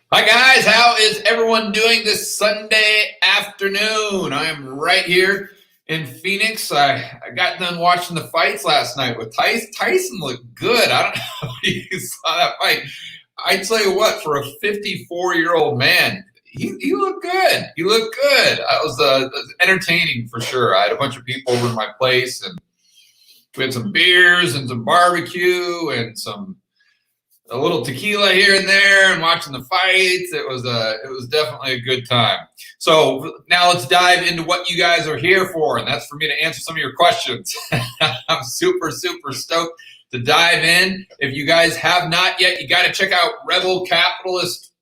Hi guys, how is everyone doing this Sunday afternoon? I am right here in Phoenix. I got done watching the fights last night with Tyson. Tyson looked good. I don't know if you saw that fight. I tell you what, for a 54-year-old man, he looked good. He looked good. It was entertaining for sure. I had a bunch of people over to my place, and we had some beers and some barbecue and a little tequila here and there, and watching the fights. It was definitely a good time. So now let's dive into what you guys are here for, and that's for me to answer some of your questions. I'm super stoked to dive in. If you guys have not yet, you got to check out Rebel Capitalist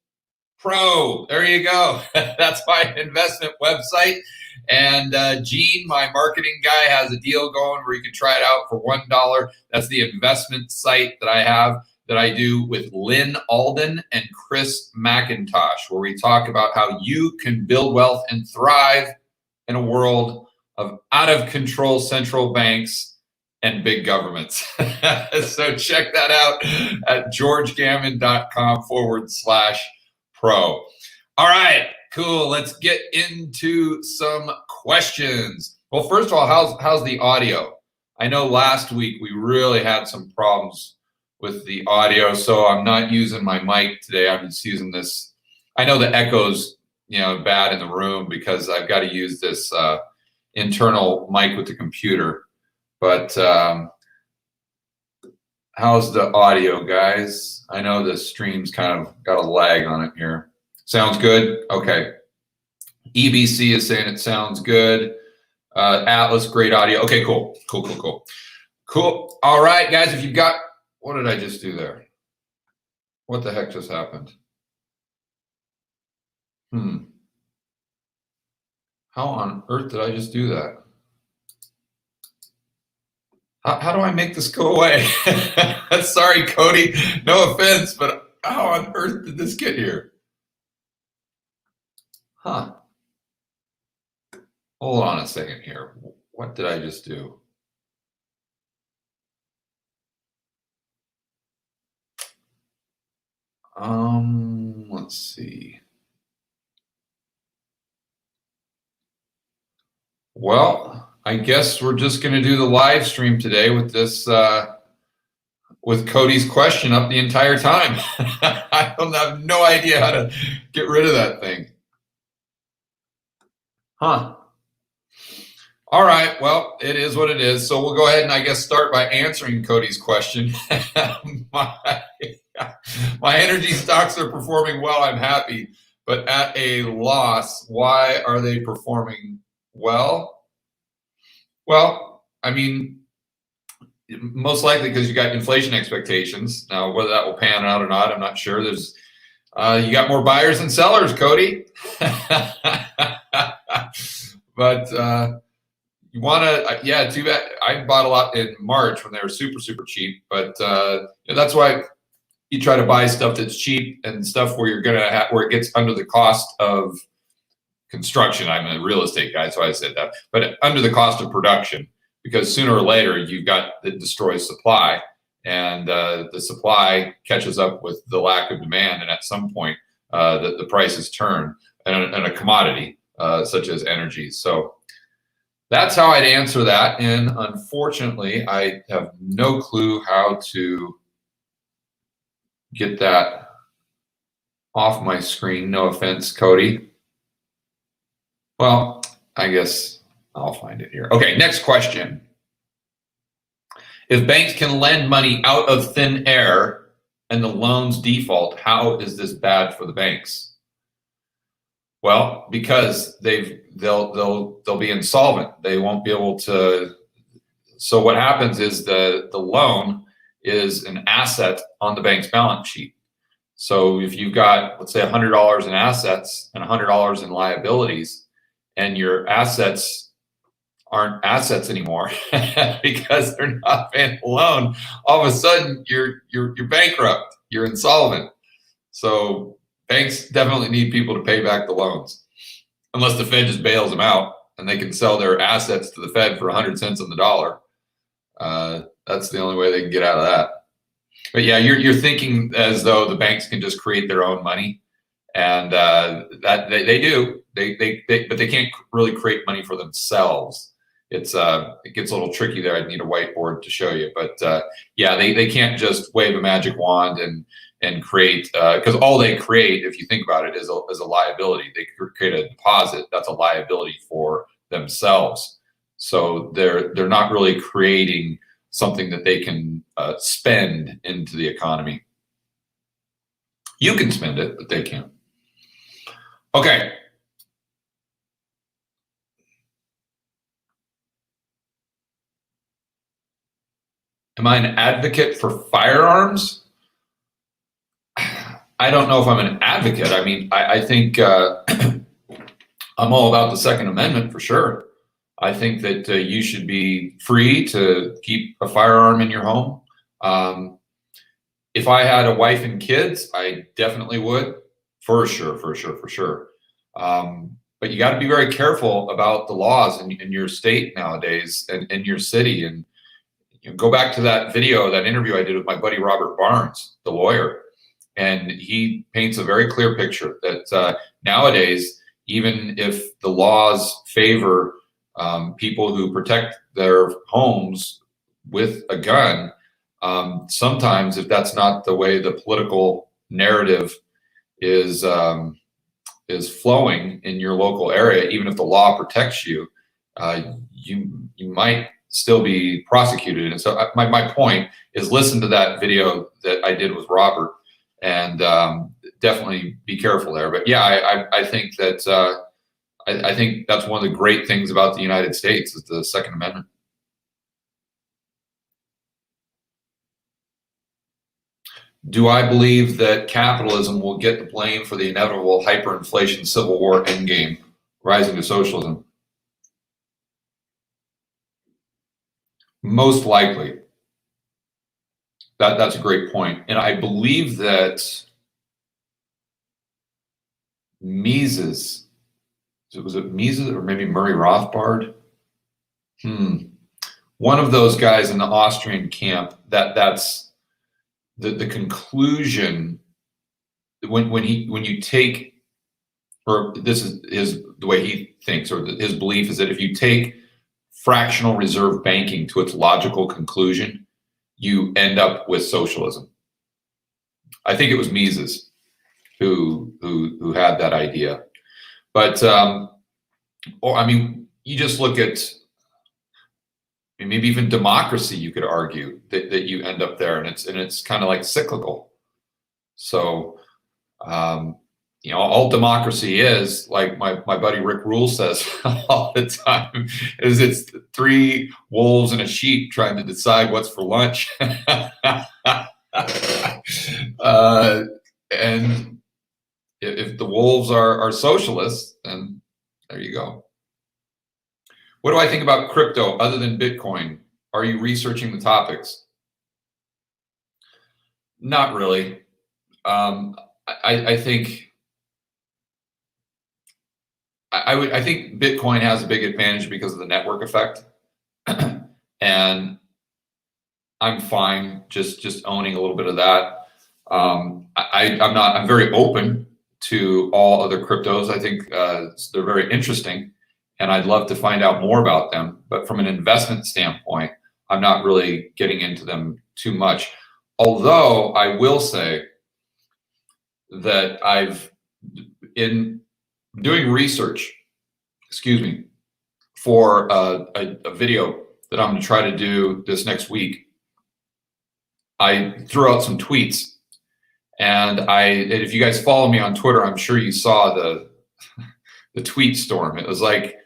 Pro. There you go. That's my investment website. And Gene, my marketing guy, has a deal going where you can try it out for $1. That's the investment site that I have, that I do with Lynn Alden and Chris McIntosh, where we talk about how you can build wealth and thrive in a world of out-of-control central banks and big governments. So check that out at georgegammon.com/pro. All right, cool. Let's get into some questions. Well, first of all, how's the audio? I know last week we really had some problems with the audio, so I'm not using my mic today. I'm just using this. I know the echo's bad in the room because I've got to use this internal mic with the computer. But how's the audio, guys? I know the stream's kind of got a lag on it here. Sounds good? Okay. EBC is saying it sounds good. Atlas, great audio. Okay, cool. All right, guys, if you've got... What did I just do there? What the heck just happened? How on earth did I just do that? How do I make this go away? Sorry, Cody. No offense, but how on earth did this get here? Hold on a second here. What did I just do? Let's see. Well, I guess we're just going to do the live stream today with this, with Cody's question up the entire time. I have no idea how to get rid of that thing. All right, well, it is what it is. So we'll go ahead and I guess start by answering Cody's question. My energy stocks are performing well. I'm happy, but at a loss. Why are they performing well? Well, I mean, most likely because you got inflation expectations. Now, whether that will pan out or not, I'm not sure. There's you got more buyers than sellers, Cody. But you want to, yeah, too bad. I bought a lot in March when they were super cheap, but that's why you try to buy stuff that's cheap and stuff where you're gonna have, where it gets under the cost of construction. I'm a real estate guy, so I said that, but under the cost of production, because sooner or later you've got it destroys supply, and the supply catches up with the lack of demand, and at some point the prices turn, and a commodity such as energy. So that's how I'd answer that. And unfortunately, I have no clue how to get that off my screen. No offense, Cody. Well, I guess I'll find it here. Okay, next question. If banks can lend money out of thin air and the loans default, how is this bad for the banks? Well, because they'll be insolvent. They won't be able to. So what happens is the loan is an asset on the bank's balance sheet. So if you've got, let's say, $100 in assets and $100 in liabilities, and your assets aren't assets anymore because they're not paying the loan, all of a sudden you're bankrupt, you're insolvent. So banks definitely need people to pay back the loans, unless the Fed just bails them out and they can sell their assets to the Fed for 100 cents on the dollar. That's the only way they can get out of that. But yeah, you're thinking as though the banks can just create their own money. And that they do. But they can't really create money for themselves. It gets a little tricky there. I'd need a whiteboard to show you, but yeah, they can't just wave a magic wand and create, because all they create, if you think about it, is a liability. They create a deposit that's a liability for themselves. So they're not really creating something that they can spend into the economy. You can spend it, but they can't. Okay. Am I an advocate for firearms? I don't know if I'm an advocate. I mean, I think I'm all about the Second Amendment for sure. I think that you should be free to keep a firearm in your home. If I had a wife and kids, I definitely would, for sure. But you got to be very careful about the laws in your state nowadays and in your city. And go back to that video, that interview I did with my buddy Robert Barnes, the lawyer, and he paints a very clear picture that nowadays, even if the laws favor people who protect their homes with a gun, sometimes if that's not the way the political narrative is flowing in your local area, even if the law protects you, you might still be prosecuted. And so my point is, listen to that video that I did with Robert, and definitely be careful there. But yeah, I think that I think that's one of the great things about the United States is the Second Amendment. Do I believe that capitalism will get the blame for the inevitable hyperinflation civil war endgame, rising to socialism? Most likely. That's a great point. And I believe that Mises, was it Mises or maybe Murray Rothbard? One of those guys in the Austrian camp, that's the conclusion when you take, or this is the way he thinks, or his belief is that if you take fractional reserve banking to its logical conclusion, you end up with socialism. I think it was Mises who had that idea. But or I mean, you just look at maybe even democracy. You could argue that you end up there, and it's kind of like cyclical. So all democracy is, like my buddy Rick Rule says all the time, is it's three wolves and a sheep trying to decide what's for lunch. And if the wolves are socialists, then there you go. What do I think about crypto other than Bitcoin? Are you researching the topics? Not really. I think I think Bitcoin has a big advantage because of the network effect, and I'm fine just owning a little bit of that. I'm very open to all other cryptos. I think they're very interesting, and I'd love to find out more about them. But from an investment standpoint, I'm not really getting into them too much. Although I will say that I've in doing research, for a video that I'm going to try to do this next week, I threw out some tweets, and if you guys follow me on Twitter, I'm sure you saw the tweet storm. It was like,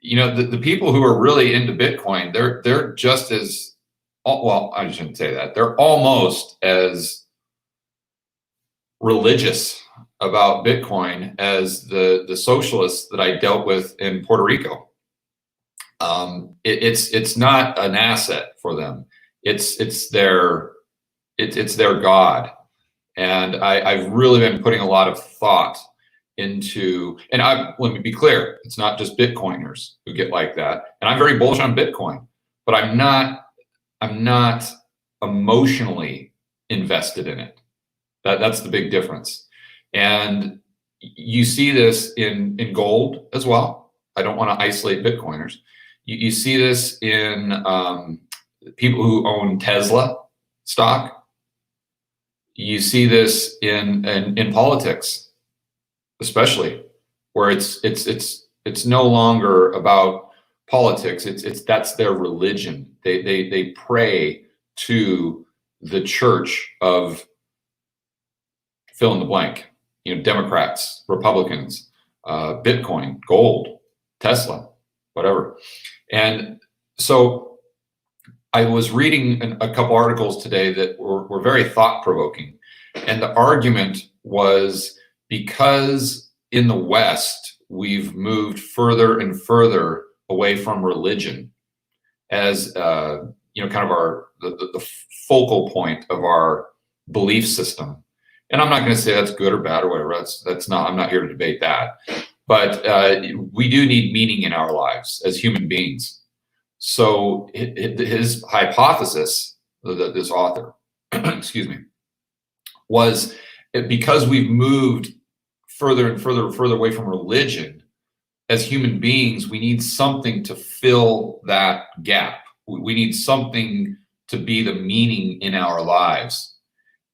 the people who are really into Bitcoin, they're just as, well, I shouldn't say that. They're almost as religious about Bitcoin as the socialists that I dealt with in Puerto Rico. It's not an asset for them. It's their God. And I've really been putting a lot of thought into, and let me be clear, it's not just Bitcoiners who get like that. And I'm very bullish on Bitcoin, but I'm not emotionally invested in it. That's the big difference. And You see this in gold as well. I don't want to isolate Bitcoiners. You see this in people who own Tesla stock. You see this in politics, especially, where it's no longer about politics. That's their religion. They pray to the church of fill in the blank. Democrats, Republicans, Bitcoin, gold, Tesla, whatever. And so I was reading a couple articles today that were very thought-provoking. And the argument was because in the West, we've moved further and further away from religion as kind of the focal point of our belief system. And I'm not going to say that's good or bad or whatever. That's not. I'm not here to debate that. But we do need meaning in our lives as human beings. So his hypothesis, this author, excuse me, was because we've moved further and further away from religion, as human beings, we need something to fill that gap. We need something to be the meaning in our lives.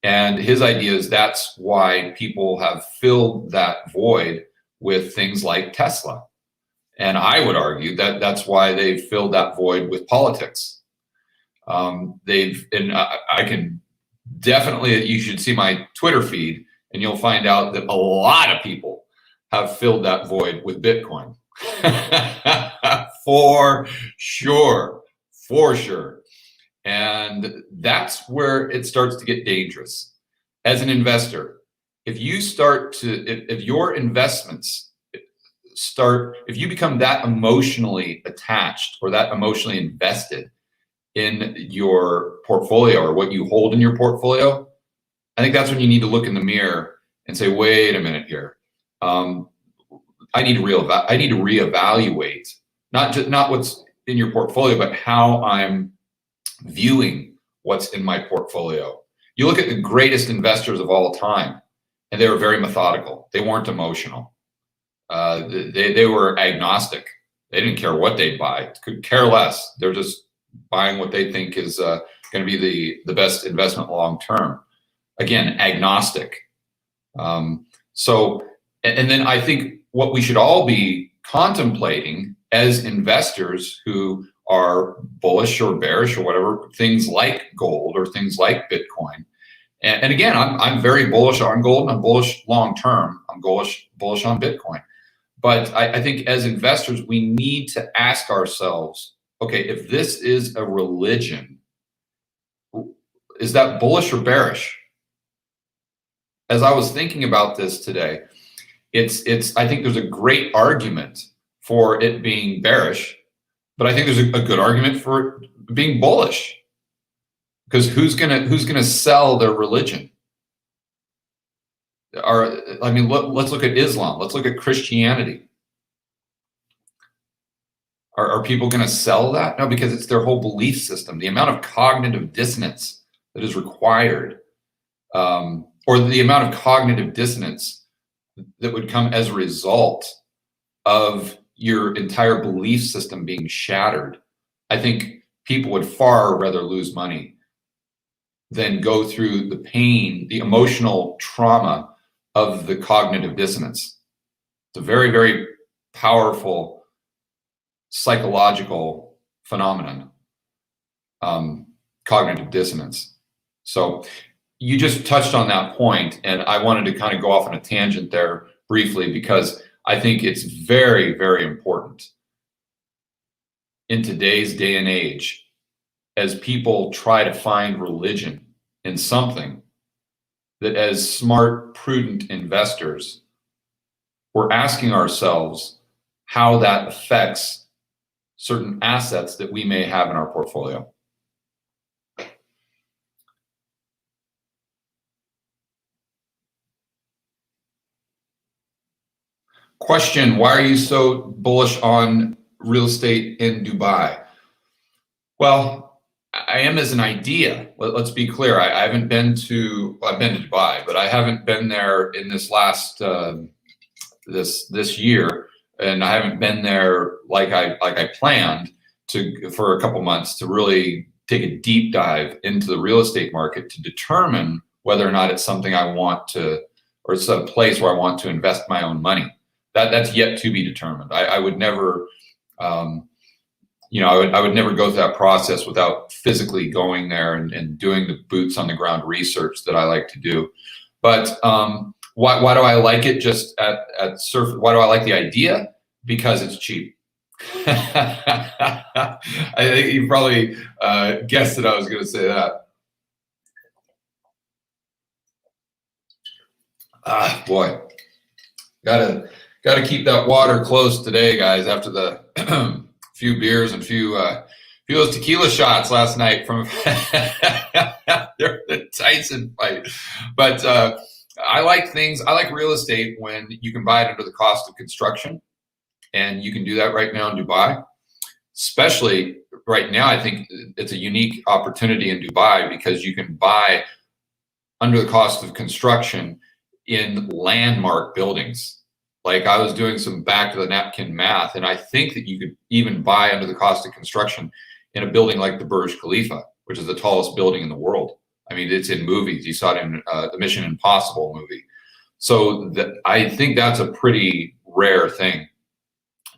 And his idea is that's why people have filled that void with things like Tesla. And I would argue that that's why they've filled that void with politics. I can definitely, you should see my Twitter feed and you'll find out that a lot of people have filled that void with Bitcoin. For sure. And that's where it starts to get dangerous. As an investor, if your investments if you become that emotionally attached or that emotionally invested in your portfolio or what you hold in your portfolio, I think that's when you need to look in the mirror and say, wait a minute here. I need to reevaluate not what's in your portfolio, but how I'm viewing what's in my portfolio. You look at the greatest investors of all time, and they were very methodical. They weren't emotional. They were agnostic. They didn't care what they'd buy. Could care less. They're just buying what they think is going to be the best investment long term. Again, agnostic. And then I think what we should all be contemplating as investors who are bullish or bearish or whatever, things like gold or things like Bitcoin. And again, I'm very bullish on gold and I'm bullish long term. I'm bullish on Bitcoin. But I think as investors, we need to ask ourselves, okay, if this is a religion, is that bullish or bearish? As I was thinking about this today, I think there's a great argument for it being bearish, but I think there's a good argument for it being bullish. Because who's gonna sell their religion? Let's look at Islam. Let's look at Christianity. Are people going to sell that? No, because it's their whole belief system. The amount of cognitive dissonance that is required, or the amount of cognitive dissonance that would come as a result of your entire belief system being shattered. I think people would far rather lose money than go through the pain, the emotional trauma of the cognitive dissonance. It's a very, very powerful psychological phenomenon, cognitive dissonance. So you just touched on that point, and I wanted to kind of go off on a tangent there briefly because I think it's very, very important in today's day and age as people try to find religion in something that as smart, prudent investors, we're asking ourselves how that affects certain assets that we may have in our portfolio. Question, why are you so bullish on real estate in Dubai? Well, I am as an idea. Let's be clear. I haven't been to, well, I've been to Dubai, but I haven't been there in this last this year, and I haven't been there like I planned to for a couple months to really take a deep dive into the real estate market to determine whether or not it's something I want to, or it's a place where I want to invest my own money. That's yet to be determined. I would never, I would never go through that process without physically going there and doing the boots on the ground research that I like to do. But why do I like it? Just at surf? Why do I like the idea? Because it's cheap. I think you probably guessed that I was going to say that. Ah, boy, gotta keep that water close today, guys. After the few beers and few of those tequila shots last night from the Tyson fight. But I like real estate when you can buy it under the cost of construction. And you can do that right now in Dubai. Especially right now, I think it's a unique opportunity in Dubai because you can buy under the cost of construction in landmark buildings. Like I was doing some back of the napkin math, and I think that you could even buy under the cost of construction in a building like the Burj Khalifa, which is the tallest building in the world. I mean, it's in movies. You saw it in the Mission Impossible movie. So I think that's a pretty rare thing.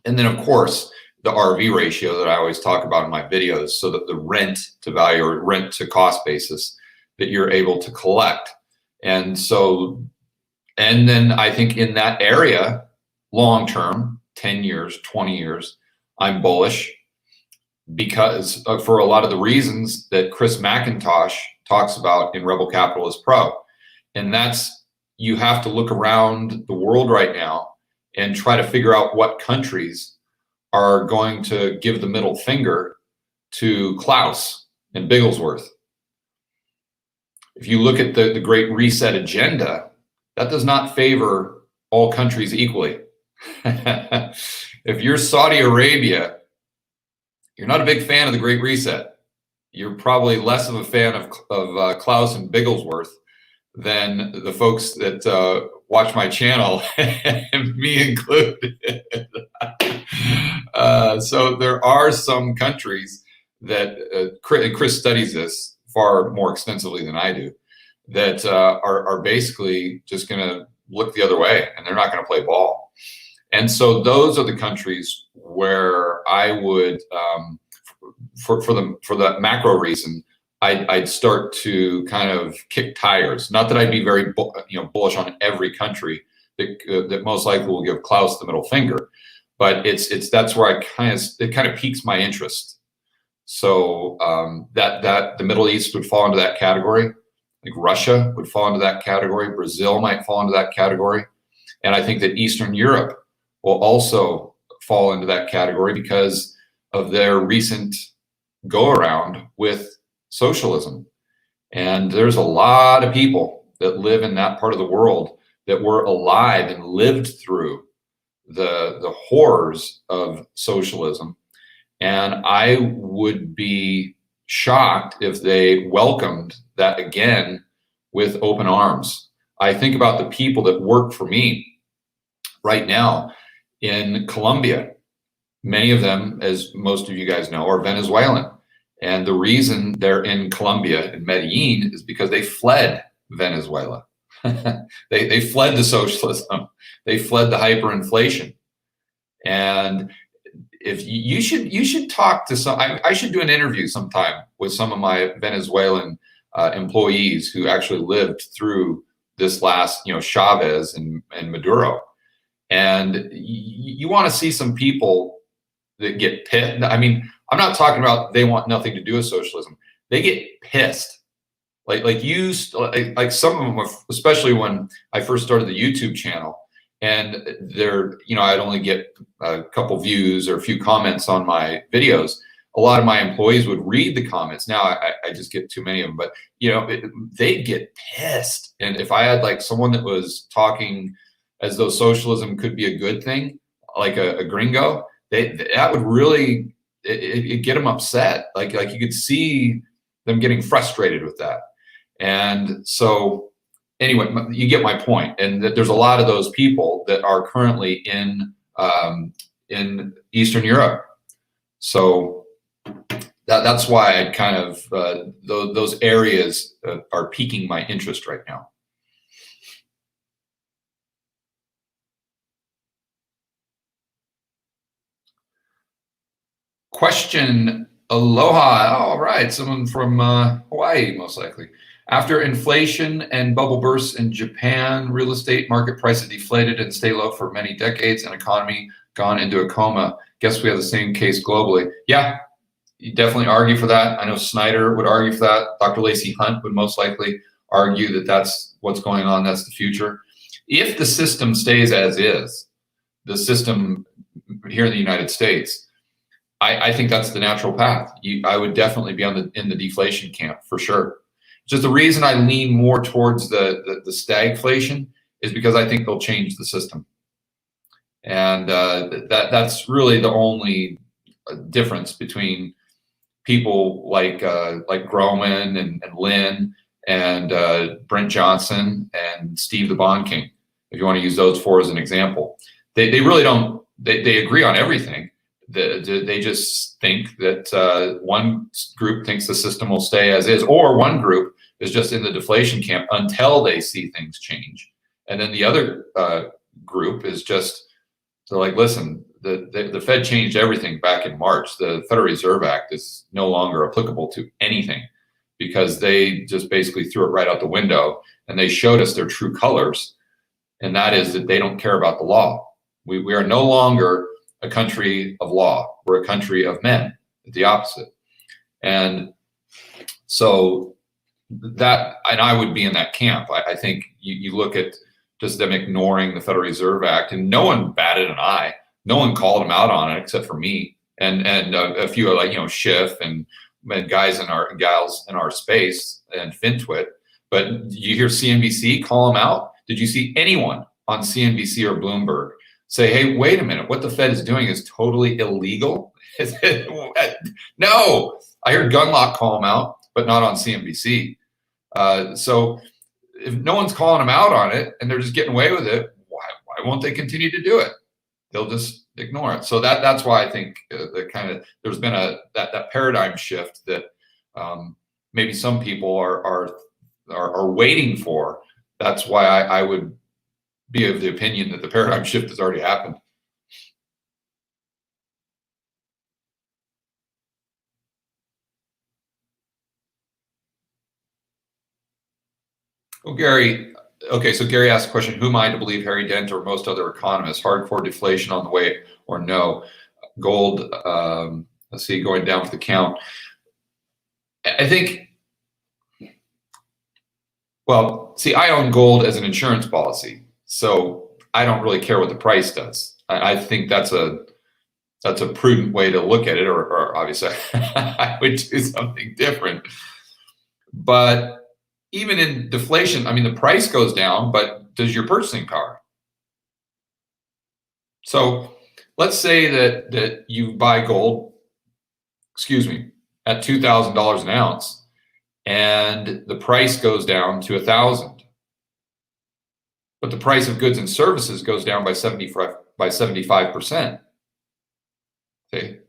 And then, of course, the RV ratio that I always talk about in my videos, so that the rent to value or rent to cost basis that you're able to collect. And so, and then I think in that area, long term, 10 years, 20 years, I'm bullish because for a lot of the reasons that Chris McIntosh talks about in Rebel Capitalist Pro. And that's, you have to look around the world right now and try to figure out what countries are going to give the middle finger to Klaus and Bigglesworth. If you look at the Great Reset agenda, that does not favor all countries equally. If you're Saudi Arabia, you're not a big fan of the Great Reset. You're probably less of a fan of Klaus and Bigglesworth than the folks that watch my channel, and me included. So there are some countries that, Chris studies this far more extensively than I do, that are basically just going to look the other way, and they're not going to play ball. And so those are the countries where I would, for that macro reason, I'd start to kind of kick tires. Not that I'd be very bullish on every country that most likely will give Klaus the middle finger, but that's where it kind of piques my interest. So that the Middle East would fall into that category. Like Russia would fall into that category. Brazil might fall into that category, and I think that Eastern Europe will also fall into that category because of their recent go around with socialism. And there's a lot of people that live in that part of the world that were alive and lived through the horrors of socialism. And I would be shocked if they welcomed that again with open arms. I think about the people that work for me right now in Colombia. Many of them, as most of you guys know, are Venezuelan. And the reason they're in Colombia, in Medellin, is because they fled Venezuela. They fled the socialism. They fled the hyperinflation. And if you should talk to some, I should do an interview sometime with some of my Venezuelan employees who actually lived through this last, Chavez and Maduro. And you want to see some people that get pissed. I mean, I'm not talking about they want nothing to do with socialism. They get pissed. Like some of them, especially when I first started the YouTube channel, and I'd only get a couple views or a few comments on my videos. A lot of my employees would read the comments. Now I just get too many of them, but they'd get pissed. And if I had like someone that was talking as though socialism could be a good thing, like a gringo, that would really it get them upset. Like you could see them getting frustrated with that. And so anyway, you get my point, and that there's a lot of those people that are currently in Eastern Europe. So that's why I kind of those areas are piquing my interest right now. Question, aloha. All right, someone from Hawaii, most likely. After inflation and bubble bursts in Japan, real estate market prices deflated and stay low for many decades, and economy gone into a coma. Guess we have the same case globally. Yeah, you definitely argue for that. I know Snyder would argue for that. Dr. Lacey Hunt would most likely argue that that's what's going on. That's the future. If the system stays as is, the system here in the United States, I think that's the natural path. I would definitely be in the deflation camp for sure. Just the reason I lean more towards the stagflation is because I think they'll change the system, and that's really the only difference between people like Groman and Lynn and Brent Johnson and Steve the Bond King, if you want to use those four as an example. They really don't. They agree on everything. They just think that one group thinks the system will stay as is, or one group is just in the deflation camp until they see things change. And then the other group is just, they're like, listen, the Fed changed everything back in March. The Federal Reserve Act is no longer applicable to anything because they just basically threw it right out the window, and they showed us their true colors. And that is that they don't care about the law. We are no longer a country of law. We're a country of men, the opposite. And so that, and I would be in that camp. I think you look at just them ignoring the Federal Reserve Act, and no one batted an eye. No one called them out on it except for me and a few, like, Schiff and guys and gals in our space and FinTwit. But you hear CNBC call them out? Did you see anyone on CNBC or Bloomberg say, hey, wait a minute, what the Fed is doing is totally illegal? No, I heard Gunlock call them out, but not on CNBC. So if no one's calling them out on it and they're just getting away with it, why won't they continue to do it? They'll just ignore it. So that's why I think there's been that paradigm shift that maybe some people are waiting for. That's why I would be of the opinion that the paradigm shift has already happened. Oh, Gary. Okay, so Gary asked a question, who am I to believe Harry Dent or most other economists? Hardcore deflation on the way or no? Gold, let's see, going down for the count. I think, well, see, I own gold as an insurance policy, so I don't really care what the price does. I think that's a prudent way to look at it, or obviously I would do something different. But even in deflation, I mean, the price goes down, but does your purchasing power? So let's say that you buy gold, at $2,000 an ounce, and the price goes down to $1,000, but the price of goods and services goes down by 75%. Okay,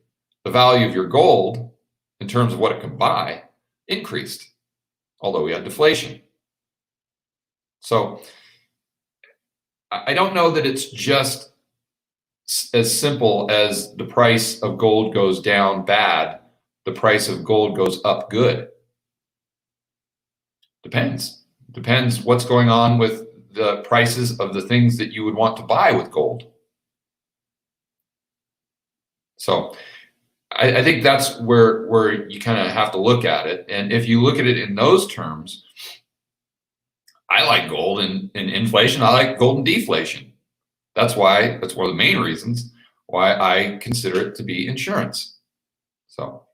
the value of your gold in terms of what it can buy increased, although we had deflation. So I don't know that it's just as simple as the price of gold goes down bad, the price of gold goes up good. Depends what's going on with the prices of the things that you would want to buy with gold. So I think that's where you kind of have to look at it. And if you look at it in those terms, I like gold in inflation. I like gold in deflation. That's one of the main reasons why I consider it to be insurance. So.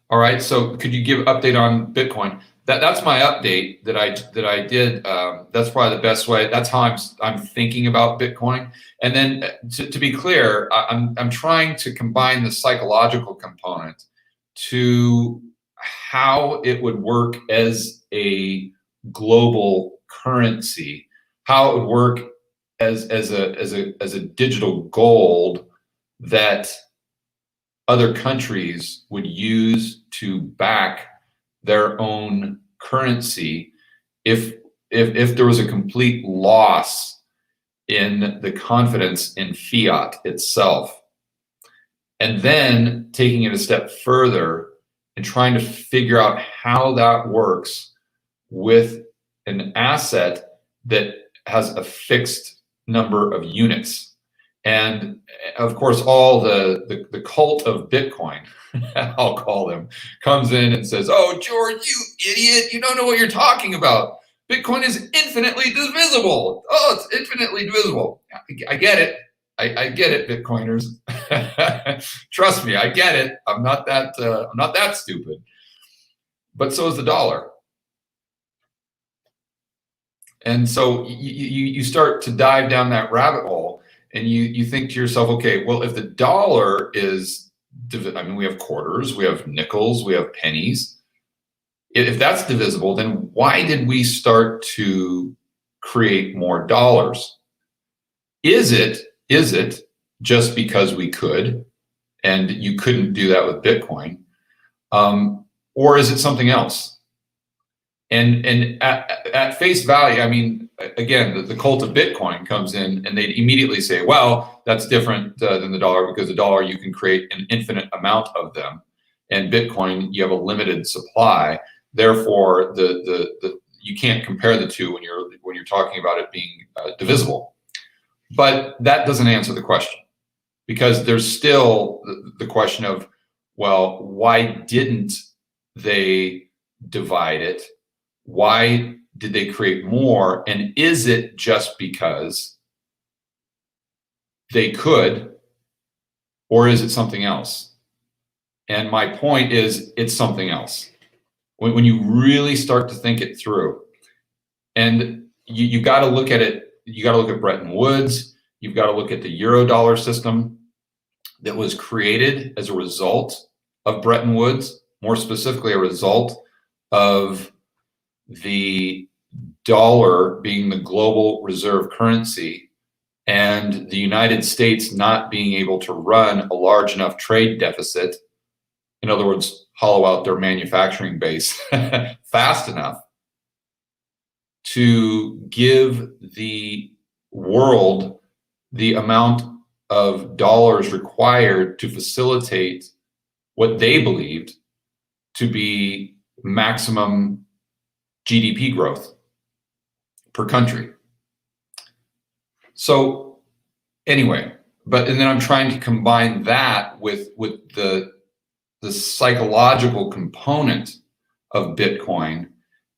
All right. So could you give an update on Bitcoin? That's my update that I did. That's probably the best way. That's how I'm thinking about Bitcoin. And then to be clear, I'm trying to combine the psychological component to how it would work as a global currency, how it would work as a digital gold that other countries would use to back their own currency if there was a complete loss in the confidence in fiat itself. And then taking it a step further and trying to figure out how that works with an asset that has a fixed number of units. And of course, all the cult of Bitcoin, I'll call them, comes in and says, "Oh, George, you idiot, you don't know what you're talking about. Bitcoin is infinitely divisible. Oh, it's infinitely divisible." I get it. I get it, Bitcoiners. Trust me, I get it. I'm not that stupid. But so is the dollar. And so you start to dive down that rabbit hole, and you think to yourself, okay, well, if the dollar is, I mean, we have quarters, we have nickels, we have pennies. If that's divisible, then why did we start to create more dollars? Is it just because we could, and you couldn't do that with Bitcoin, or is it something else? And at face value, I mean, again, the cult of Bitcoin comes in, and they immediately say, well, that's different than the dollar, because the dollar, you can create an infinite amount of them, and Bitcoin, you have a limited supply. Therefore, you can't compare the two when you're talking about it being divisible. But that doesn't answer the question, because there's still the question of, well, why didn't they divide it? Why did they create more? And is it just because they could, or is it something else? And my point is, it's something else. When you really start to think it through, and you got to look at it, you got to look at Bretton Woods, you've got to look at the Eurodollar system that was created as a result of Bretton Woods, more specifically a result of the dollar being the global reserve currency, and the United States not being able to run a large enough trade deficit, in other words, hollow out their manufacturing base fast enough to give the world the amount of dollars required to facilitate what they believed to be maximum GDP growth per country. So anyway, and then I'm trying to combine that with the psychological component of Bitcoin,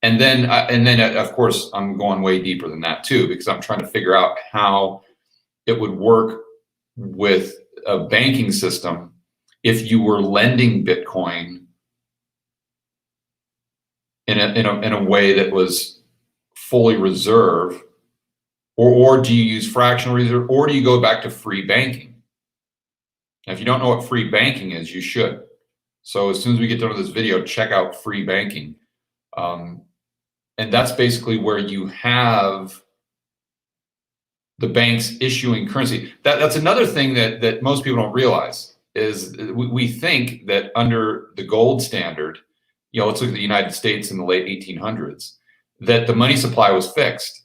and then of course I'm going way deeper than that too, because I'm trying to figure out how it would work with a banking system if you were lending Bitcoin in a way that was fully reserve, or do you use fractional reserve, or do you go back to free banking? Now, if you don't know what free banking is, you should. So as soon as we get done with this video, check out free banking. And that's basically where you have the banks issuing currency. That's another thing that most people don't realize, is we think that under the gold standard, let's look at the United States in the late 1800s, that the money supply was fixed.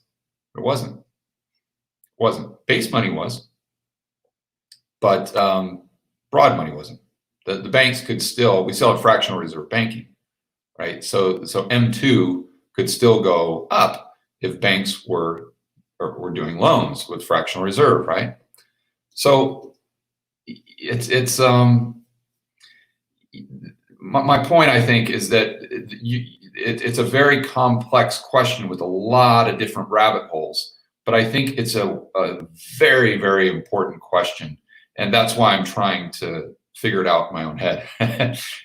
It wasn't. It wasn't. Base money was, but broad money wasn't. The banks could still, we still had fractional reserve banking, right? So M2 could still go up if banks were doing loans with fractional reserve, right? So it's my point, I think, is that it's a very complex question with a lot of different rabbit holes, but I think it's a very, very important question, and that's why I'm trying to figure it out in my own head.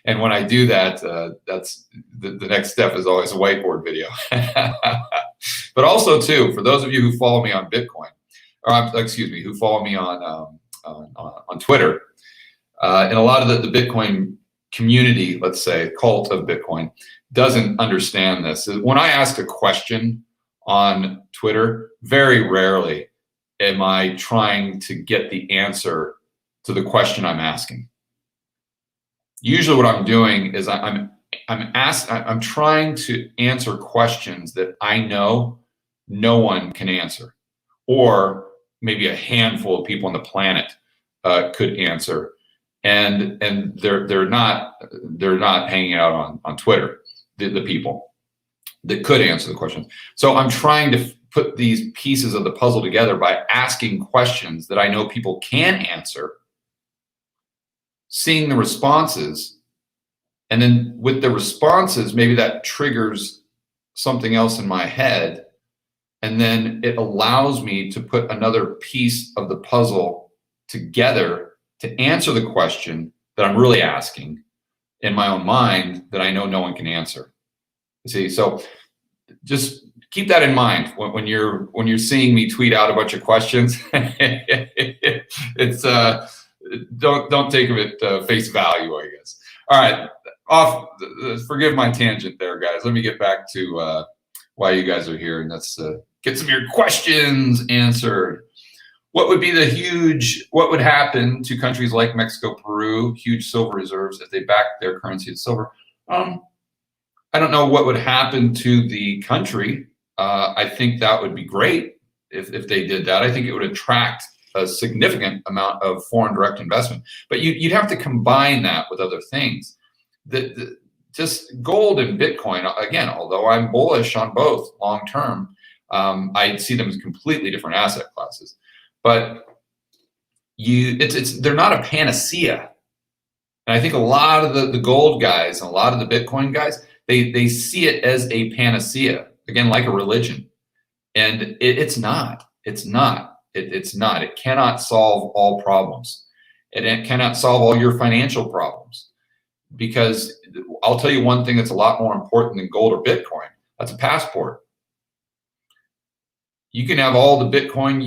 And when I do that, that's the next step is always a whiteboard video. But also too, for those of you who follow me on Bitcoin, or excuse me, who follow me on Twitter, and a lot of the Bitcoin community, let's say, cult of Bitcoin, doesn't understand this. When I ask a question on Twitter, very rarely am I trying to get the answer to the question I'm asking. Usually what I'm doing is I'm trying to answer questions that I know no one can answer, or maybe a handful of people on the planet could answer, and they're not hanging out on Twitter, the people that could answer the questions. So I'm trying to put these pieces of the puzzle together by asking questions that I know people can answer, seeing the responses, and then with the responses, maybe that triggers something else in my head, and then it allows me to put another piece of the puzzle together to answer the question that I'm really asking in my own mind that I know no one can answer. You see, so just keep that in mind when you're seeing me tweet out a bunch of questions. It's don't take it at face value, I guess. All right, forgive my tangent there, guys. Let me get back to why you guys are here, and let's get some of your questions answered. What would happen to countries like Mexico, Peru, huge silver reserves if they backed their currency in silver? I don't know what would happen to the country. I think that would be great if they did that. I think it would attract a significant amount of foreign direct investment. But you'd have to combine that with other things. Just gold and Bitcoin, again, although I'm bullish on both long term, I see them as completely different asset classes. But they're not a panacea. And I think a lot of the gold guys and a lot of the Bitcoin guys, they see it as a panacea, again, like a religion. And it's not. It's not. It's not. It cannot solve all problems. It cannot solve all your financial problems. Because I'll tell you one thing that's a lot more important than gold or Bitcoin. That's a passport. You can have all the Bitcoin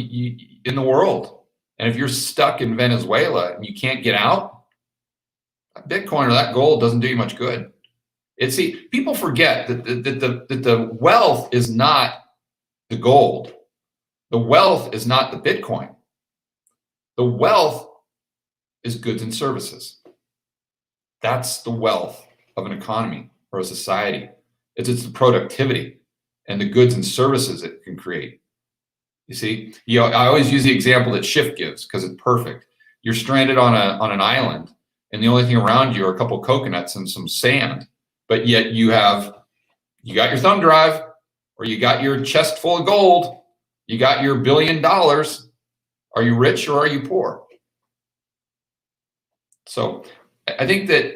in the world. And if you're stuck in Venezuela and you can't get out, Bitcoin or that gold doesn't do you much good. People forget that the wealth is not the gold. The wealth is not the Bitcoin. The wealth is goods and services. That's the wealth of an economy or a society. It's the productivity and the goods and services it can create. You see, I always use the example that Schiff gives because it's perfect. You're stranded on an island, and the only thing around you are a couple coconuts and some sand, but yet you got your thumb drive, or you got your chest full of gold, you got your $1 billion. Are you rich or are you poor? So I think that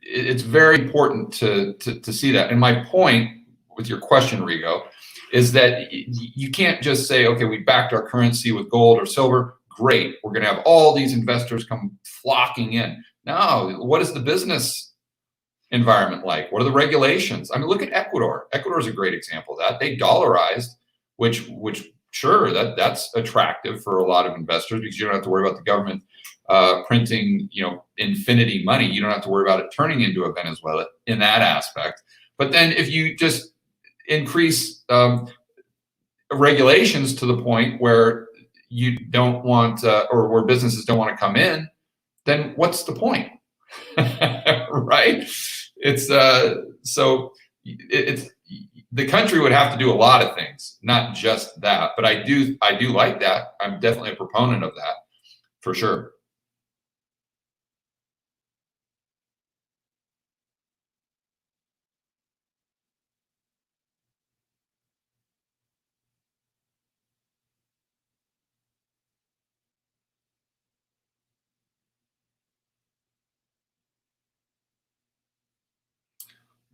it's very important to see that. And my point with your question, Rigo, is that you can't just say, okay, we backed our currency with gold or silver. Great. We're going to have all these investors come flocking in. No, what is the business environment like? What are the regulations? I mean, look at Ecuador. Ecuador is a great example of that. They dollarized, which sure, that's attractive for a lot of investors because you don't have to worry about the government printing, infinity money. You don't have to worry about it turning into a Venezuela in that aspect. But then if you just increase regulations to the point where you don't want or where businesses don't want to come in, then what's the point? Right? It's the country would have to do a lot of things, not just that. But I do like that. I'm definitely a proponent of that for sure.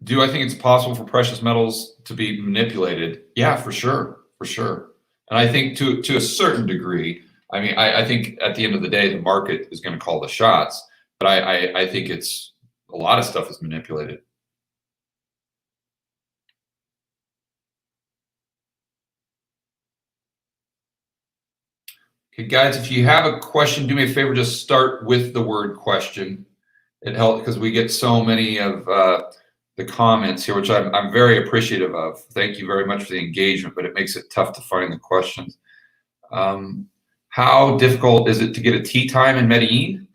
Do I think it's possible for precious metals to be manipulated? Yeah, for sure, for sure. And I think to a certain degree, I mean, I think at the end of the day, the market is going to call the shots. But I think it's a lot of stuff is manipulated. Okay, guys, if you have a question, do me a favor, just start with the word question. it helped because we get so many of the comments here, which I'm very appreciative of. Thank you very much for the engagement, but it makes it tough to find the questions. How difficult is it to get a tea time in Medellin?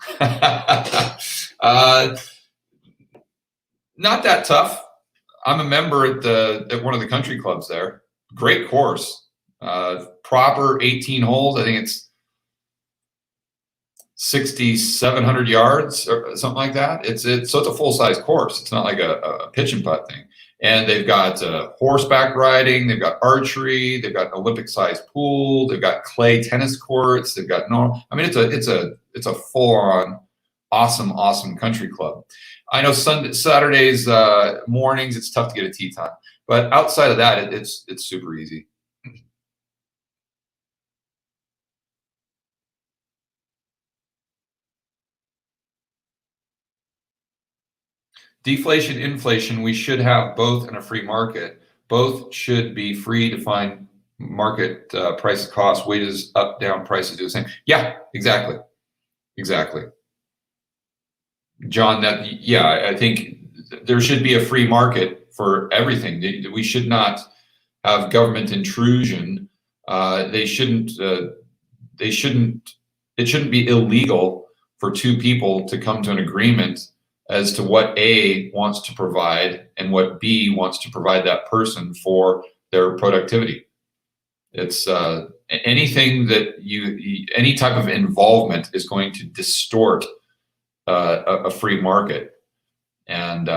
Not that tough. I'm a member at one of the country clubs there. Great course, proper 18 holes. I think it's 6,700 yards or something like that. So it's a full size course. It's not like a pitch and putt thing. And they've got horseback riding. They've got archery. They've got an Olympic sized pool. They've got clay tennis courts. They've got I mean, it's a full on awesome country club. I know Saturdays mornings it's tough to get a tee time, but outside of that, it's super easy. Deflation, inflation, we should have both in a free market. Both should be free to find market price, cost, wages, up, down, prices do the same. Yeah, exactly. John, I think there should be a free market for everything. We should not have government intrusion. It shouldn't be illegal for two people to come to an agreement as to what A wants to provide and what B wants to provide that person for their productivity. It's anything that any type of involvement is going to distort a free market. And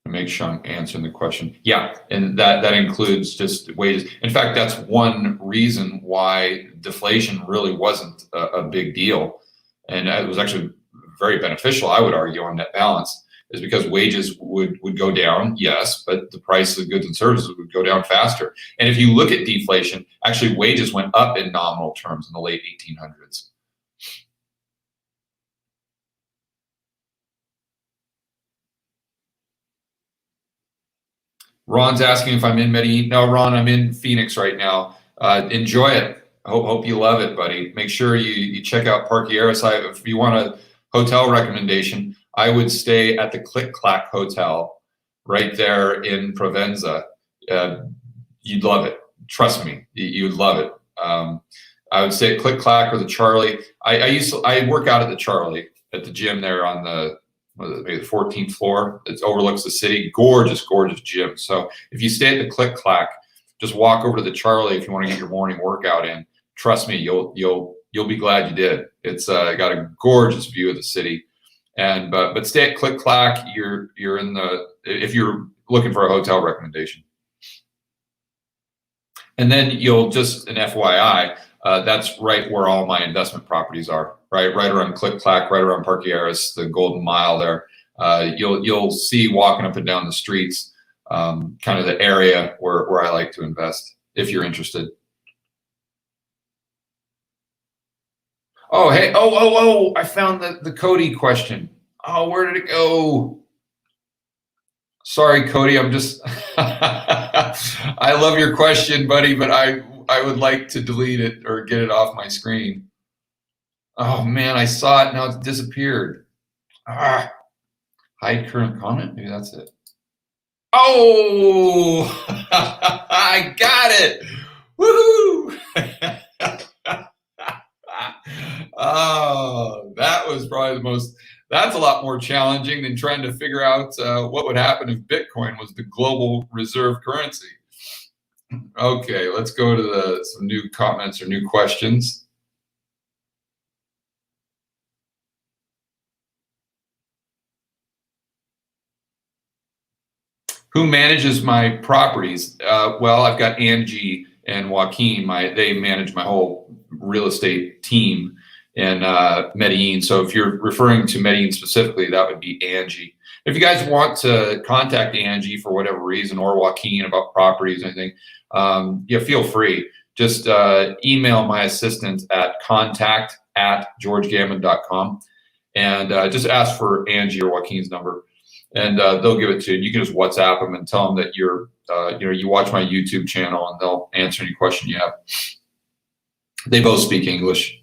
make sure I'm answering the question. Yeah, and that includes just wages. In fact, that's one reason why deflation really wasn't a big deal, and it was actually very beneficial, I would argue, on net balance, is because wages would go down, yes, but the price of goods and services would go down faster. And if you look at deflation, actually wages went up in nominal terms in the late 1800s. Ron's asking if I'm in Medellin. No, Ron, I'm in Phoenix right now. Enjoy it. Hope you love it, buddy. Make sure you check out Parqueros. If you want a hotel recommendation, I would stay at the Click Clack Hotel right there in Provenza. You'd love it. Trust me, you'd love it. I would say Click Clack or the Charlie. I work out at the Charlie at the gym there on maybe the 14th floor. It overlooks the city. Gorgeous gym. So if you stay at the Click Clack, just walk over to the Charlie if you want to get your morning workout in. Trust me, you'll be glad you did. It's got a gorgeous view of the city. And but stay at Click Clack. You're in if you're looking for a hotel recommendation. And then you'll just an FYI, that's right where all my investment properties are. Right around Click Clack, right around Parqueros, the Golden Mile there. You'll see walking up and down the streets, kind of the area where I like to invest, if you're interested. Oh, hey, I found the Cody question. Oh, where did it go? Sorry, Cody, I'm just, I love your question, buddy, but I would like to delete it or get it off my screen. Oh man, I saw it, now it's disappeared. Hide current comment, maybe that's it. Oh, I got it. Woohoo! Oh, that was probably that's a lot more challenging than trying to figure out what would happen if Bitcoin was the global reserve currency. Okay, let's go to some new comments or new questions. Who manages my properties? Well, I've got Angie and Joaquin. They manage my whole real estate team in Medellin. So if you're referring to Medellin specifically, that would be Angie. If you guys want to contact Angie for whatever reason, or Joaquin about properties or anything, feel free. Just email my assistant at contact@georgegammon.com and just ask for Angie or Joaquin's number. And they'll give it to you. You can just WhatsApp them and tell them that you watch my YouTube channel, and they'll answer any question you have. They both speak English.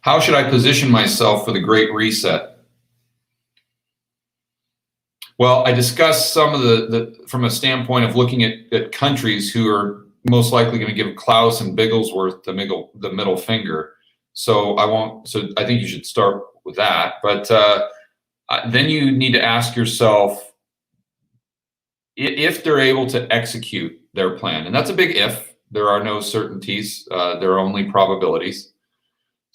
How should I position myself for the Great Reset? Well, I discussed some of the from a standpoint of looking at countries who are most likely going to give Klaus and Bigglesworth the middle finger. So I won't. So I think you should start with that. But then you need to ask yourself if they're able to execute their plan, and that's a big if. There are no certainties. There are only probabilities.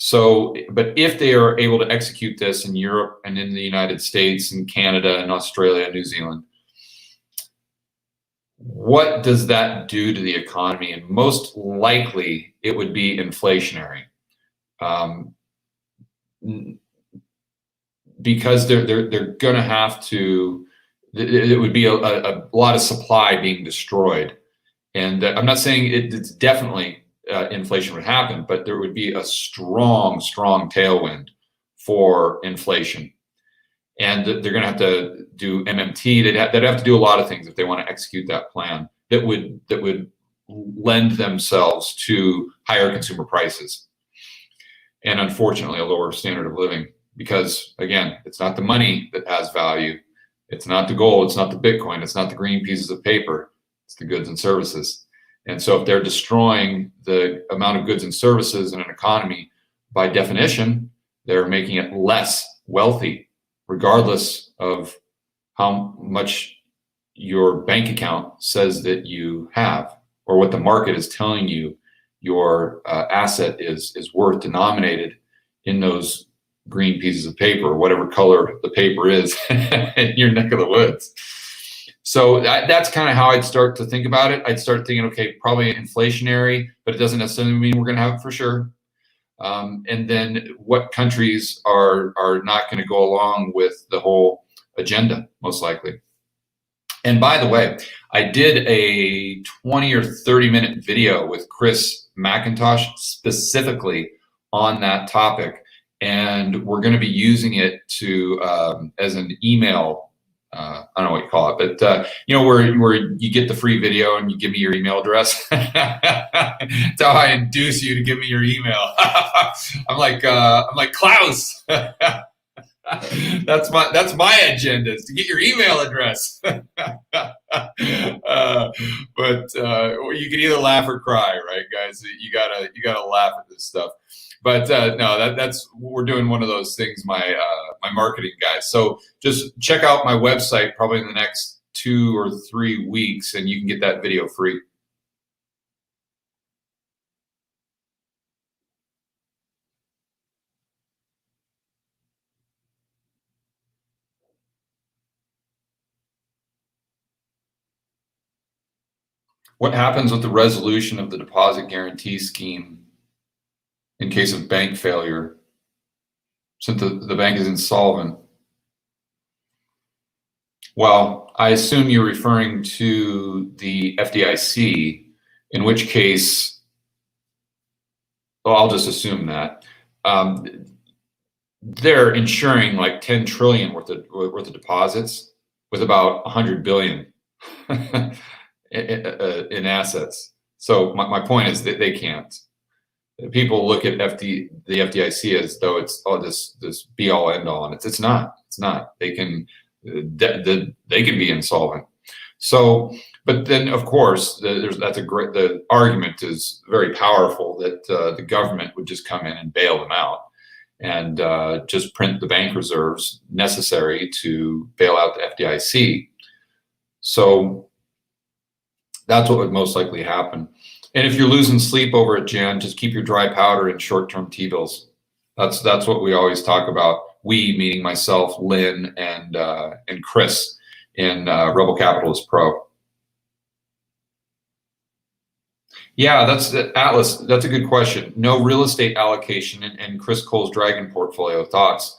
So, but if they are able to execute this in Europe and in the United States and Canada and Australia and New Zealand, what does that do to the economy? And most likely it would be inflationary, because they're going to have to, it would be a lot of supply being destroyed. And I'm not saying it's definitely inflation would happen, but there would be a strong tailwind for inflation. And they're going to have to do MMT. They'd have to do a lot of things if they want to execute that plan that would lend themselves to higher consumer prices and, unfortunately, a lower standard of living. Because, again, it's not the money that has value. It's not the gold. It's not the Bitcoin. It's not the green pieces of paper. It's the goods and services. And so if they're destroying the amount of goods and services in an economy, by definition, they're making it less wealthy, regardless of how much your bank account says that you have, or what the market is telling you your asset is worth, denominated in those green pieces of paper, or whatever color the paper is in your neck of the woods. So that's kind of how I'd start to think about it. I'd start thinking, okay, probably inflationary, but it doesn't necessarily mean we're going to have it for sure. And then what countries are not going to go along with the whole agenda, most likely. And by the way, I did a 20 or 30-minute video with Chris McIntosh specifically on that topic. And we're going to be using it to as an email. I don't know what you call it, but where you get the free video and you give me your email address. That's how I induce you to give me your email. I'm like Klaus. That's my agenda, is to get your email address. But you can either laugh or cry, right, guys? You gotta laugh at this stuff. But no, we're doing one of those things, my marketing guys. So just check out my website probably in the next 2 or 3 weeks, and you can get that video free. What happens with the resolution of the deposit guarantee scheme in case of bank failure, since the bank is insolvent? Well, I assume you're referring to the FDIC, in which case, well, I'll just assume that they're insuring like 10 trillion worth of deposits with about 100 billion in assets. So my point is that they can't. People look at the FDIC as though it's this be all end all, and it's not. It's not. They can be insolvent. So, but then of course the argument is very powerful that the government would just come in and bail them out and just print the bank reserves necessary to bail out the FDIC. So that's what would most likely happen. And if you're losing sleep over it, Jan, just keep your dry powder in short-term T-bills. That's what we always talk about. We, meaning myself, Lynn, and Chris in Rebel Capitalist Pro. Yeah, that's Atlas. That's a good question. No real estate allocation in Chris Cole's Dragon portfolio. Thoughts?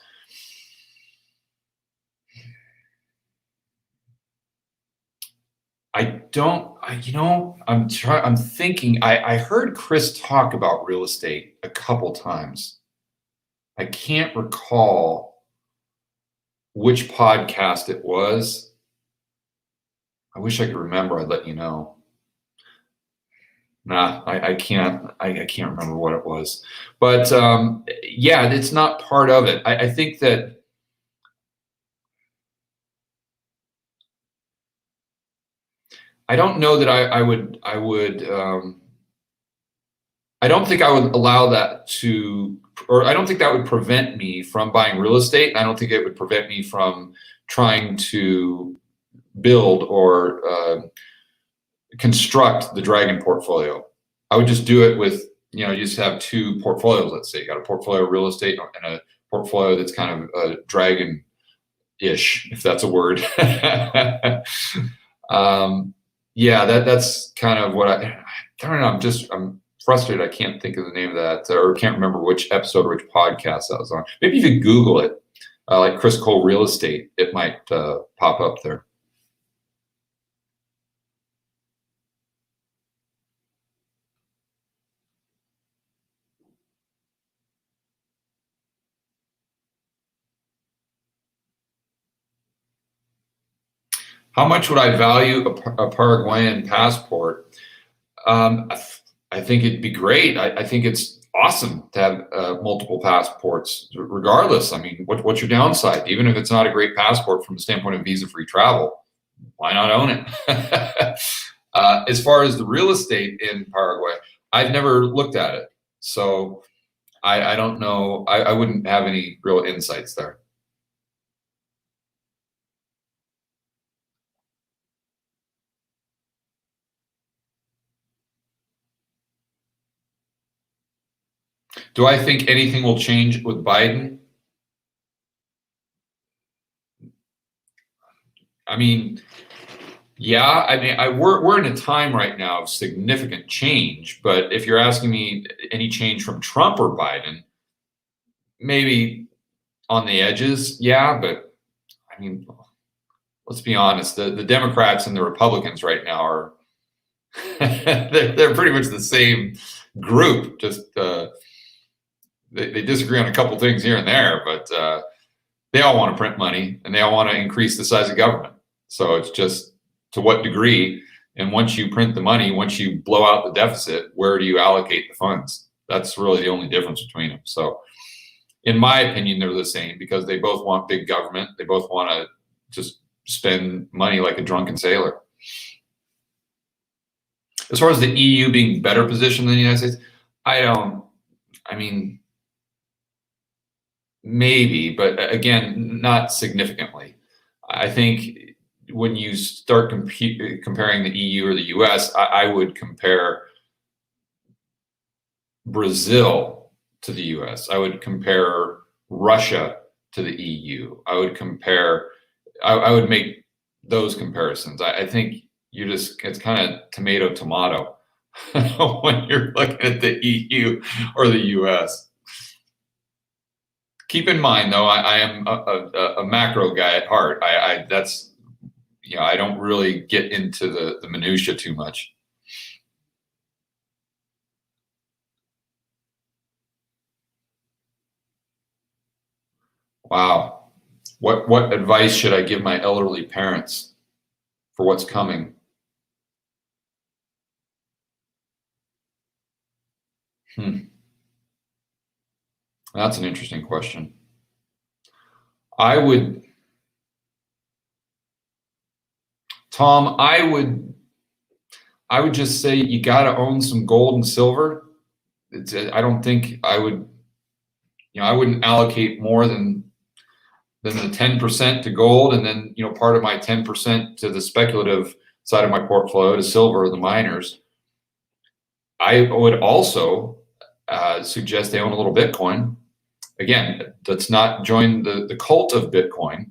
I don't, I'm thinking, I heard Chris talk about real estate a couple times. I can't recall which podcast it was. I wish I could remember. I'd let you know. Nah, I can't. I can't remember what it was, but yeah, it's not part of it. I think that I don't know that I would. I don't think I would allow that to, or I don't think that would prevent me from buying real estate. I don't think it would prevent me from trying to build or construct the Dragon portfolio. I would just do it with, you just have two portfolios. Let's say you got a portfolio of real estate and a portfolio that's kind of Dragon-ish, if that's a word. Yeah, that's kind of what I don't know. I'm frustrated. I can't think of the name of that, or can't remember which episode or which podcast that was on. Maybe if you Google it, like Chris Cole Real Estate, it might pop up there. How much would I value a Paraguayan passport? I think it'd be great. I think it's awesome to have multiple passports, regardless. I mean, what's your downside? Even if it's not a great passport from the standpoint of visa-free travel, why not own it? As far as the real estate in Paraguay, I've never looked at it, so I don't know. I wouldn't have any real insights there. Do I think anything will change with Biden? I mean, yeah, I mean, we're in a time right now of significant change, but if you're asking me any change from Trump or Biden, maybe on the edges, yeah, but I mean, let's be honest, the Democrats and the Republicans right now are they're pretty much the same group, just they disagree on a couple things here and there, but they all want to print money and they all want to increase the size of government. So it's just to what degree. And once you print the money, once you blow out the deficit, where do you allocate the funds? That's really the only difference between them. So in my opinion, they're the same because they both want big government. They both want to just spend money like a drunken sailor. As far as the EU being better positioned than the United States, I mean, maybe, but again, not significantly. I think when you start comparing the EU or the US, I would compare Brazil to the US. I would compare Russia to the EU. I would make those comparisons. I think it's kind of tomato when you're looking at the EU or the US. Keep in mind, though, I am a macro guy at heart. I don't really get into the minutia too much. Wow. What advice should I give my elderly parents for what's coming? That's an interesting question. Tom, I would just say you got to own some gold and silver. I don't think I would, I wouldn't allocate more than the 10% to gold, and then part of my 10% to the speculative side of my portfolio to silver or the miners. I would also suggest they own a little Bitcoin. Again, let's not join the cult of Bitcoin,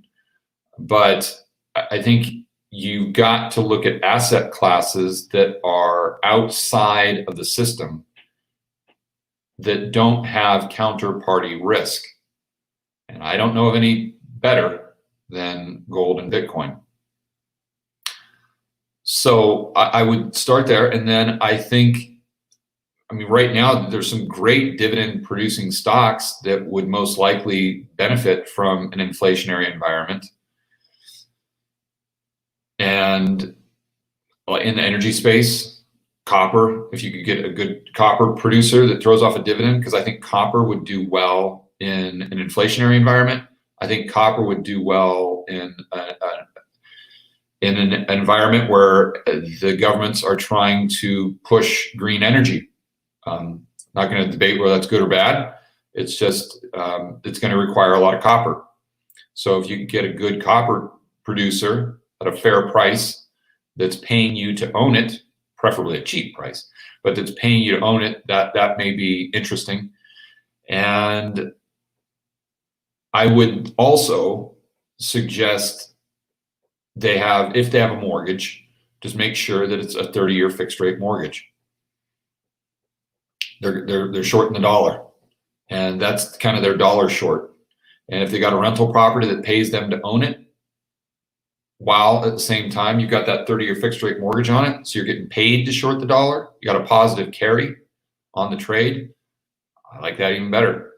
but I think you've got to look at asset classes that are outside of the system that don't have counterparty risk. And I don't know of any better than gold and Bitcoin. So I would start there. And then right now there's some great dividend producing stocks that would most likely benefit from an inflationary environment. And in the energy space, copper, if you could get a good copper producer that throws off a dividend, because I think copper would do well in an inflationary environment. I think copper would do well in an environment where the governments are trying to push green energy. Not going to debate whether that's good or bad. It's just it's going to require a lot of copper. So if you can get a good copper producer at a fair price that's paying you to own it, preferably a cheap price, but that's paying you to own it, that may be interesting. And I would also suggest if they have a mortgage, just make sure that it's a 30-year fixed rate mortgage. They're shorting the dollar, and that's kind of their dollar short. And if they got a rental property that pays them to own it, while at the same time you've got that 30-year fixed rate mortgage on it, so you're getting paid to short the dollar, you got a positive carry on the trade, I like that even better.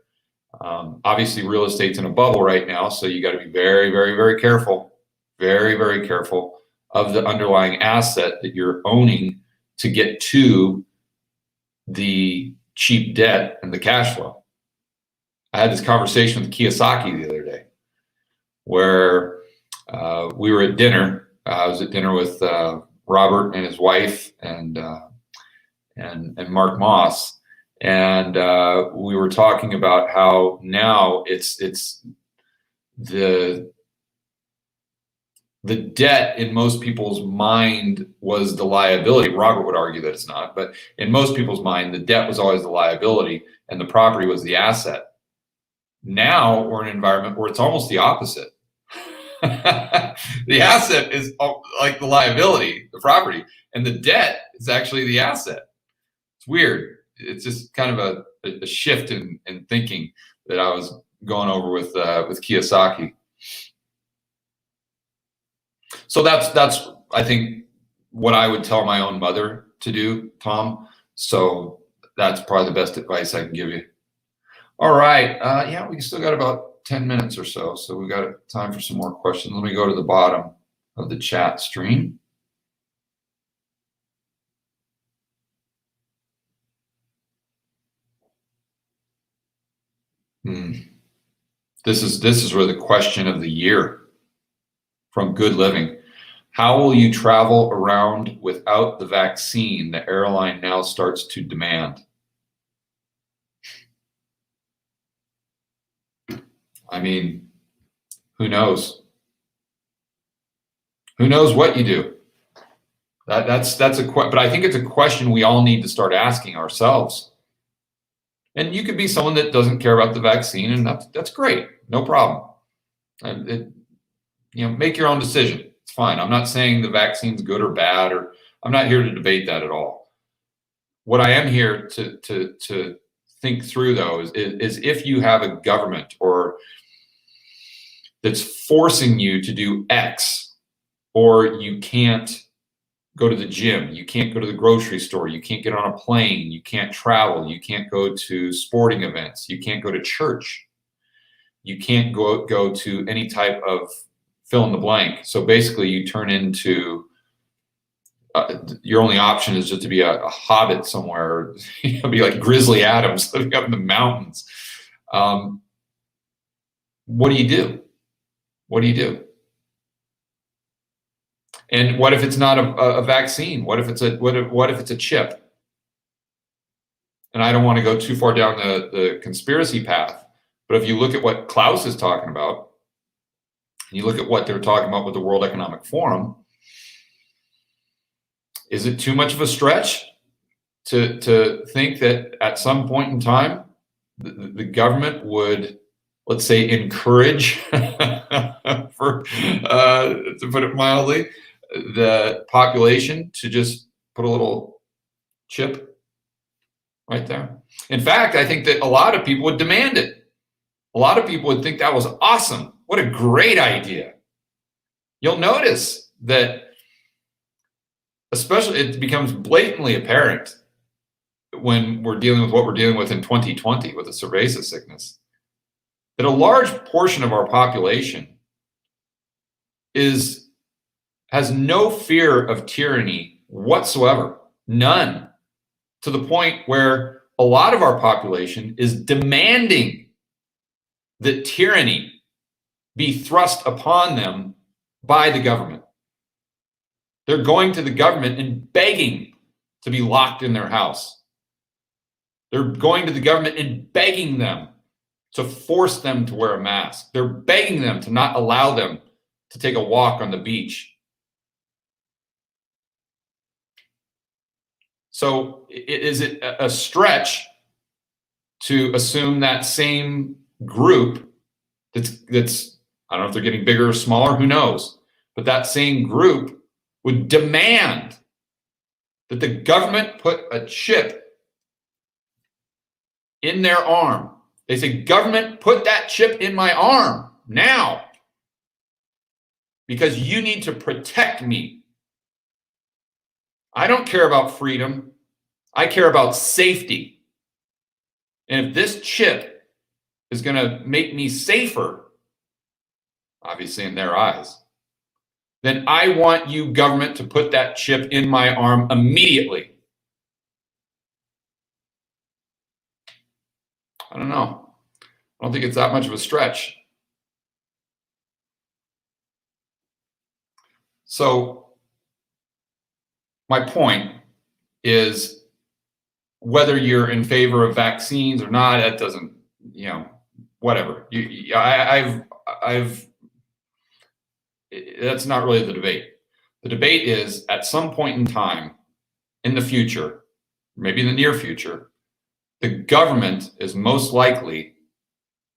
Obviously real estate's in a bubble right now, so you got to be very, very, very careful, very, very careful of the underlying asset that you're owning to get to the cheap debt and the cash flow. I had this conversation with Kiyosaki the other day where we were at dinner. I was at dinner with Robert and his wife and Mark Moss, and we were talking about how now it's the debt in most people's mind was the liability. Robert would argue that it's not, but in most people's mind, the debt was always the liability and the property was the asset. Now we're in an environment where it's almost the opposite. The asset is like the liability, the property, and the debt is actually the asset. It's weird. It's just kind of a shift in thinking that I was going over with Kiyosaki. So that's I think what I would tell my own mother to do, Tom. So that's probably the best advice I can give you. All right. Yeah, we still got about 10 minutes or so. So we got time for some more questions. Let me go to the bottom of the chat stream. This is where the question of the year from Good Living. How will you travel around without the vaccine the airline now starts to demand? I mean, who knows? Who knows what you do? That's but I think it's a question we all need to start asking ourselves. And you could be someone that doesn't care about the vaccine, and that's great, no problem. Make your own decision. It's fine. I'm not saying the vaccine's good or bad, or I'm not here to debate that at all. What I am here to think through, though, is if you have a government or that's forcing you to do X, or you can't go to the gym, you can't go to the grocery store, you can't get on a plane, you can't travel, you can't go to sporting events, you can't go to church, you can't go to any type of fill in the blank. So basically you turn into your only option is just to be a hobbit somewhere, be like Grizzly Adams living up in the mountains. What do you do? What do you do? And what if it's not a vaccine? What if it's a chip? And I don't want to go too far down the conspiracy path, but if you look at what Klaus is talking about, and you look at what they're talking about with the World Economic Forum, is it too much of a stretch to think that at some point in time the government would, let's say, encourage, to put it mildly, the population to just put a little chip right there? In fact, I think that a lot of people would demand it. A lot of people would think that was awesome. What a great idea. You'll notice that, especially, it becomes blatantly apparent when we're dealing with what we're dealing with in 2020 with the cerveza sickness, that a large portion of our population has no fear of tyranny whatsoever. None. To the point where a lot of our population is demanding that tyranny be thrust upon them by the government. They're going to the government and begging to be locked in their house. They're going to the government and begging them to force them to wear a mask. They're begging them to not allow them to take a walk on the beach. So is it a stretch to assume that same group that's I don't know if they're getting bigger or smaller, who knows, but that same group would demand that the government put a chip in their arm? They say, government, put that chip in my arm now, because you need to protect me. I don't care about freedom. I care about safety. And if this chip is going to make me safer, obviously in their eyes, then I want you, government, to put that chip in my arm immediately. I don't know. I don't think it's that much of a stretch. So my point is, whether you're in favor of vaccines or not, that doesn't, whatever. That's not really the debate. The debate is, at some point in time in the future, maybe in the near future, the government is most likely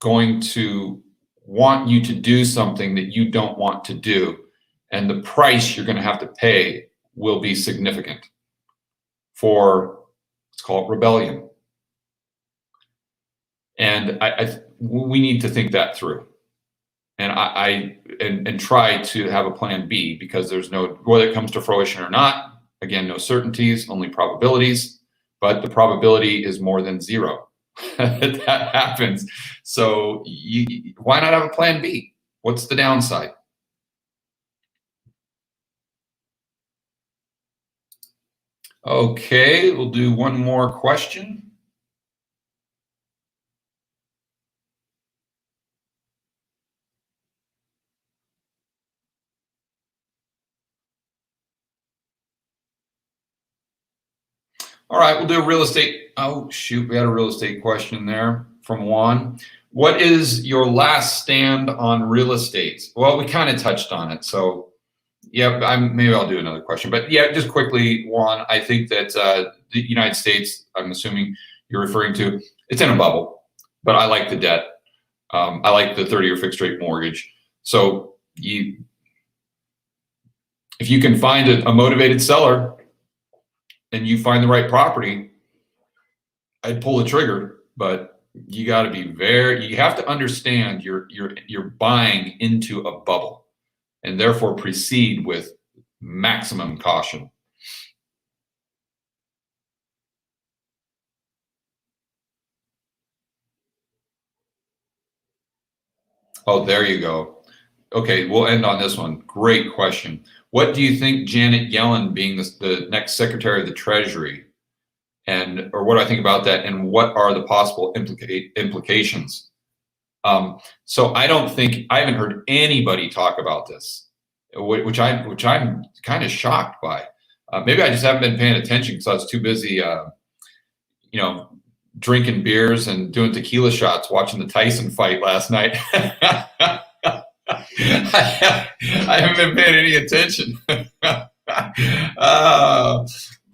going to want you to do something that you don't want to do, and the price you're going to have to pay will be significant for, let's call it, rebellion. And we need to think that through, and try to have a plan B, because there's no, whether it comes to fruition or not, again, no certainties, only probabilities, but the probability is more than zero that happens. So why not have a plan B? What's the downside? Okay, we'll do one more question. All right, we'll do a real estate. Oh, shoot, we had a real estate question there from Juan. What is your last stand on real estate? Well, we kind of touched on it. So, yeah, maybe I'll do another question. But yeah, just quickly, Juan, I think that the United States, I'm assuming you're referring to, it's in a bubble, but I like the debt. I like the 30-year fixed rate mortgage. So if you can find a motivated seller and you find the right property, I'd pull the trigger. But you got to be you have to understand you're buying into a bubble, and therefore proceed with maximum caution. Oh, there you go. Okay, we'll end on this one. Great question. What do you think Janet Yellen being the next Secretary of the Treasury, or what do I think about that, and what are the possible implications? So I haven't heard anybody talk about this, which I'm kind of shocked by. Maybe I just haven't been paying attention because I was too busy, drinking beers and doing tequila shots, watching the Tyson fight last night. I haven't been paying any attention.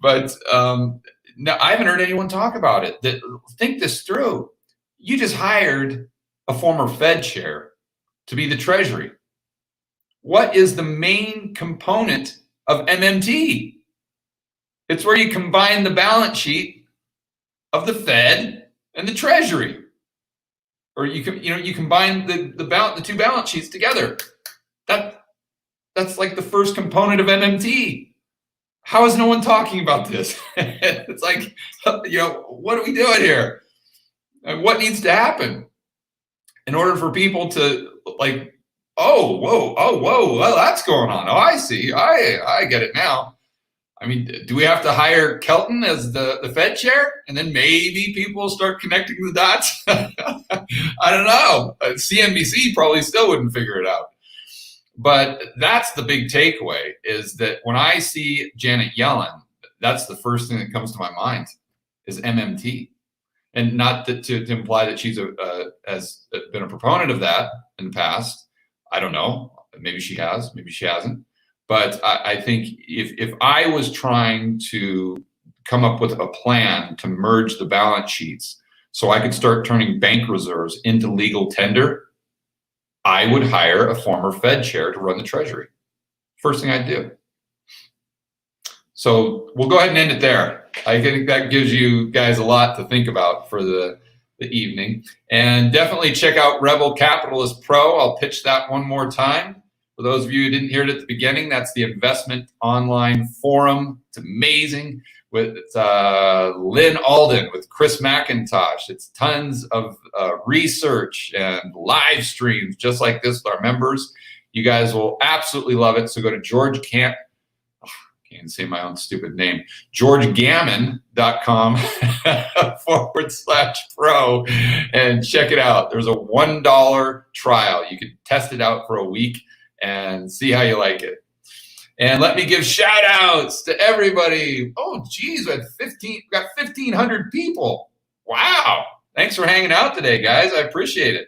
But no, I haven't heard anyone talk about it. Think this through. You just hired a former Fed chair to be the Treasury. What is the main component of MMT? It's where you combine the balance sheet of the Fed and the Treasury, or you combine the two balance sheets together. That's like the first component of MMT. How is no one talking about this? It's like, what are we doing here? And what needs to happen in order for people to like, whoa, well, that's going on. Oh, I see. I get it now. I mean, do we have to hire Kelton as the Fed chair? And then maybe people start connecting the dots? I don't know. CNBC probably still wouldn't figure it out. But that's the big takeaway, is that when I see Janet Yellen, that's the first thing that comes to my mind is MMT. And not to imply that she's has been a proponent of that in the past. I don't know. Maybe she has, maybe she hasn't. But I think if I was trying to come up with a plan to merge the balance sheets so I could start turning bank reserves into legal tender, I would hire a former Fed chair to run the Treasury. First thing I'd do. So we'll go ahead and end it there. I think that gives you guys a lot to think about for the evening. And definitely check out Rebel Capitalist Pro. I'll pitch that one more time. For those of you who didn't hear it at the beginning, that's the investment online forum. It's amazing. With Lynn Alden, with Chris McIntosh. It's tons of research and live streams just like this with our members. You guys will absolutely love it. So go to can't say my own stupid name, georgegammon.com/pro and check it out. There's a $1 trial. You can test it out for a week and see how you like it. And let me give shout outs to everybody. Oh, geez, we got 1,500 people. Wow. Thanks for hanging out today, guys. I appreciate it.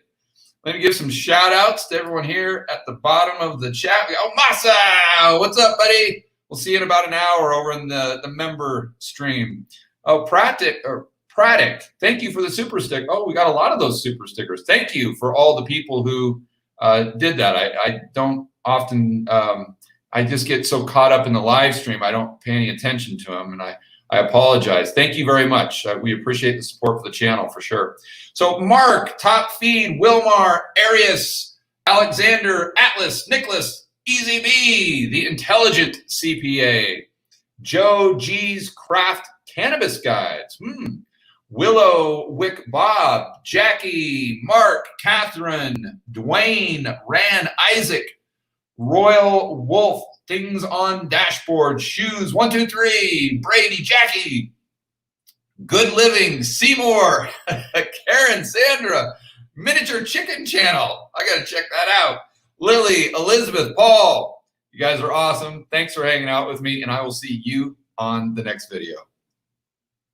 Let me give some shout outs to everyone here at the bottom of the chat. Oh, Masa, what's up, buddy? We'll see you in about an hour over in the member stream. Oh, Pratic, thank you for the super stick. Oh, we got a lot of those super stickers. Thank you for all the people who did that. I don't often, I just get so caught up in the live stream, I don't pay any attention to them, and I apologize. Thank you very much. We appreciate the support for the channel for sure. So Mark, Top Feed, Wilmar, Arius, Alexander, Atlas, Nicholas, Easy B, the Intelligent CPA, Joe G's Craft Cannabis Guides, Willow Wick Bob, Jackie, Mark, Catherine, Dwayne, Ran Isaac, Royal Wolf, Things on Dashboard, Shoes, 1, 2, 3, Brady, Jackie, Good Living, Seymour, Karen, Sandra, Miniature Chicken Channel. I got to check that out. Lily, Elizabeth, Paul, you guys are awesome. Thanks for hanging out with me, and I will see you on the next video.